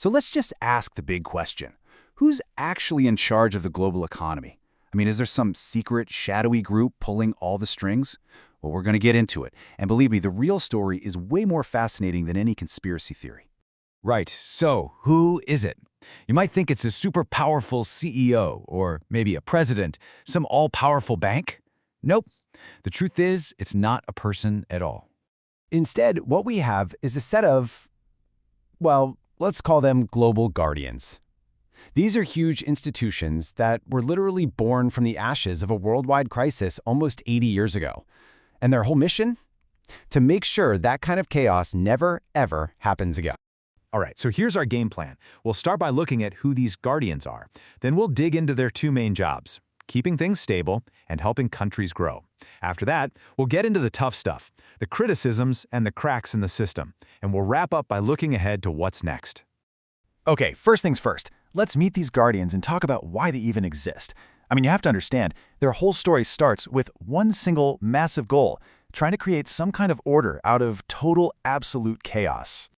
So let's just ask the big question. Who's actually in charge of the global economy? I mean, is there some secret, shadowy group pulling all the strings? Well, we're going to get into it. And believe me, the real story is way more fascinating than any conspiracy theory. Right, so who is it? You might think it's a super powerful CEO or maybe a president, some all-powerful bank. Nope. The truth is, it's not a person at all. Instead, what we have is a set of, well, let's call them global guardians. These are huge institutions that were literally born from the ashes of a worldwide crisis almost 80 years ago. And their whole mission? To make sure that kind of chaos never, ever happens again. All right, so here's our game plan. We'll start by looking at who these guardians are. Then we'll dig into their two main jobs, keeping things stable and helping countries grow. After that, we'll get into the tough stuff, the criticisms and the cracks in the system. And we'll wrap up by looking ahead to what's next. Okay, first things first. Let's meet these guardians and talk about why they even exist. I mean, you have to understand, their whole story starts with one single massive goal, trying to create some kind of order out of total, absolute chaos.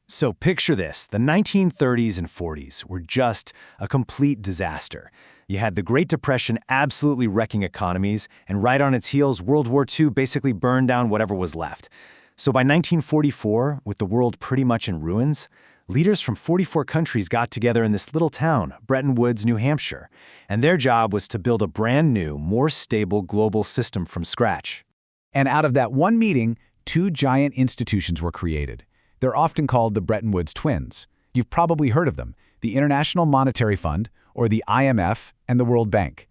So picture this, the 1930s and 40s were just a complete disaster. You had the Great Depression absolutely wrecking economies, and right on its heels, World War II basically burned down whatever was left. So by 1944, with the world pretty much in ruins, leaders from 44 countries got together in this little town, Bretton Woods, New Hampshire, and their job was to build a brand new, more stable global system from scratch. And out of that one meeting, two giant institutions were created. They're often called the Bretton Woods twins. You've probably heard of them, the International Monetary Fund, or the IMF, and the World Bank.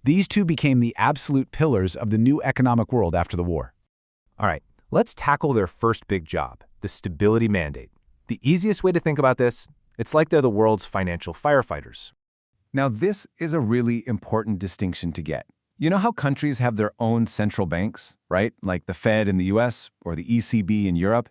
These two became the absolute pillars of the new economic world after the war. All right, let's tackle their first big job, the stability mandate. The easiest way to think about this, it's like they're the world's financial firefighters. Now, this is a really important distinction to get. You know how countries have their own central banks, right? Like the Fed in the US or the ECB in Europe?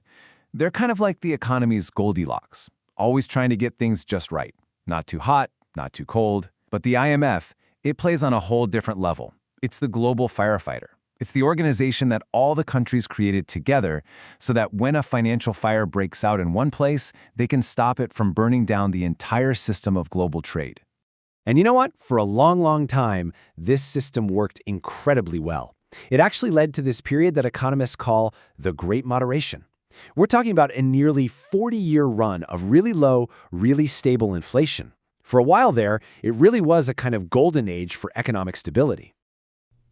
They're kind of like the economy's Goldilocks, always trying to get things just right. Not too hot, not too cold. But the IMF, it plays on a whole different level. It's the global firefighter. It's the organization that all the countries created together so that when a financial fire breaks out in one place, they can stop it from burning down the entire system of global trade. And you know what? For a long, long time, this system worked incredibly well. It actually led to this period that economists call the Great Moderation. We're talking about a nearly 40-year run of really low, really stable inflation. For a while there, it really was a kind of golden age for economic stability.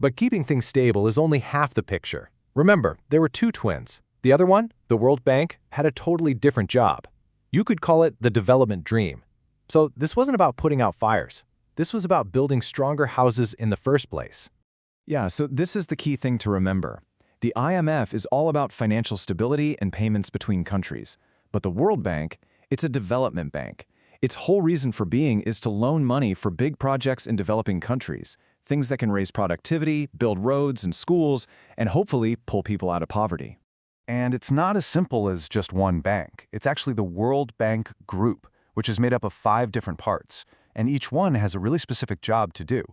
But keeping things stable is only half the picture. Remember, there were two twins. The other one, the World Bank, had a totally different job. You could call it the development dream. So this wasn't about putting out fires. This was about building stronger houses in the first place. Yeah, so this is the key thing to remember. The IMF is all about financial stability and payments between countries. But the World Bank, it's a development bank. Its whole reason for being is to loan money for big projects in developing countries, things that can raise productivity, build roads and schools, and hopefully pull people out of poverty. And it's not as simple as just one bank. It's actually the World Bank Group, which is made up of 5 different parts, and each one has a really specific job to do.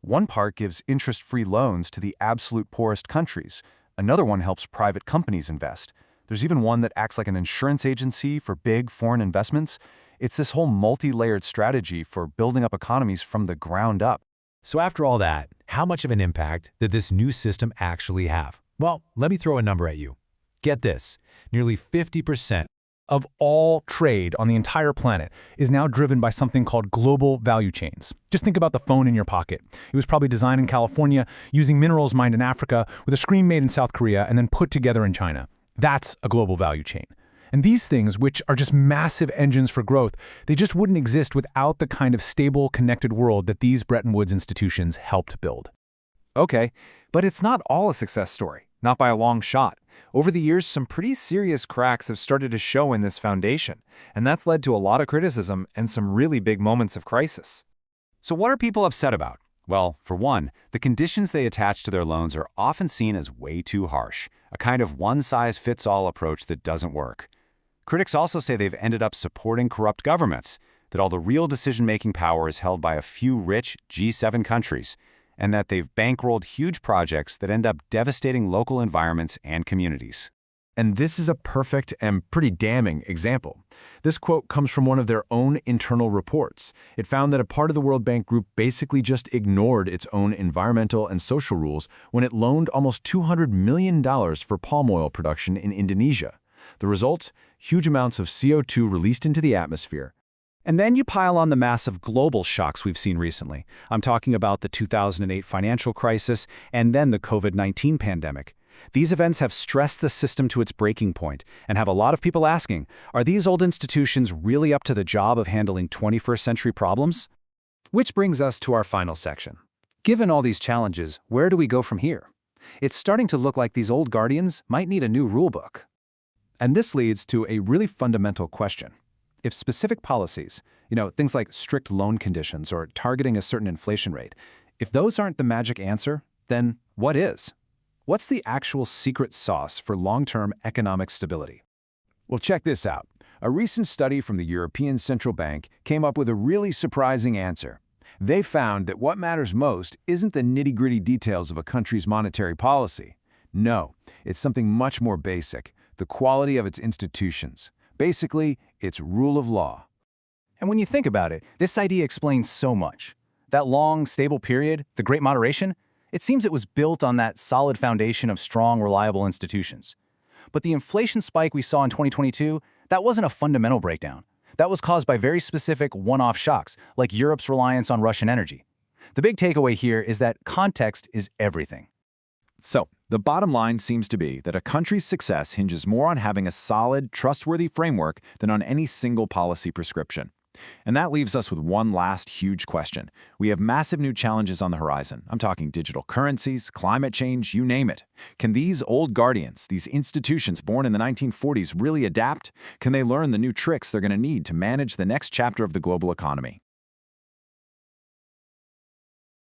One part gives interest-free loans to the absolute poorest countries. Another one helps private companies invest. There's even one that acts like an insurance agency for big foreign investments. It's this whole multi-layered strategy for building up economies from the ground up. So after all that, how much of an impact did this new system actually have? Well, let me throw a number at you. Get this, nearly 50% Of all trade on the entire planet is now driven by something called global value chains. Just think about the phone in your pocket. It was probably designed in California, using minerals mined in Africa, with a screen made in South Korea, and then put together in China. That's a global value chain. And these things, which are just massive engines for growth, they just wouldn't exist without the kind of stable, connected world that these Bretton Woods institutions helped build. Okay, but it's not all a success story, not by a long shot. Over the years, some pretty serious cracks have started to show in this foundation, and that's led to a lot of criticism and some really big moments of crisis. So what are people upset about? Well, for one, the conditions they attach to their loans are often seen as way too harsh, a kind of one-size-fits-all approach that doesn't work. Critics also say they've ended up supporting corrupt governments, that all the real decision-making power is held by a few rich G7 countries, and that they've bankrolled huge projects that end up devastating local environments and communities. And this is a perfect and pretty damning example. This quote comes from one of their own internal reports. It found that a part of the World Bank Group basically just ignored its own environmental and social rules when it loaned almost $200 million for palm oil production in Indonesia. The result? Huge amounts of CO2 released into the atmosphere. And then you pile on the massive global shocks we've seen recently. I'm talking about the 2008 financial crisis and then the COVID-19 pandemic. These events have stressed the system to its breaking point and have a lot of people asking, are these old institutions really up to the job of handling 21st century problems? Which brings us to our final section. Given all these challenges, where do we go from here? It's starting to look like these old guardians might need a new rulebook. And this leads to a really fundamental question. If specific policies, things like strict loan conditions or targeting a certain inflation rate, if those aren't the magic answer, then what is? What's the actual secret sauce for long-term economic stability? Well, check this out. A recent study from the European Central Bank came up with a really surprising answer. They found that what matters most isn't the nitty-gritty details of a country's monetary policy. No, it's something much more basic, the quality of its institutions. Basically, it's rule of law. And when you think about it, this idea explains so much. That long, stable period, the Great Moderation, it seems it was built on that solid foundation of strong, reliable institutions. But the inflation spike we saw in 2022, that wasn't a fundamental breakdown. That was caused by very specific one-off shocks, like Europe's reliance on Russian energy. The big takeaway here is that context is everything. So, the bottom line seems to be that a country's success hinges more on having a solid, trustworthy framework than on any single policy prescription. And that leaves us with one last huge question. We have massive new challenges on the horizon. I'm talking digital currencies, climate change, you name it. Can these old guardians, these institutions born in the 1940s, really adapt? Can they learn the new tricks they're going to need to manage the next chapter of the global economy?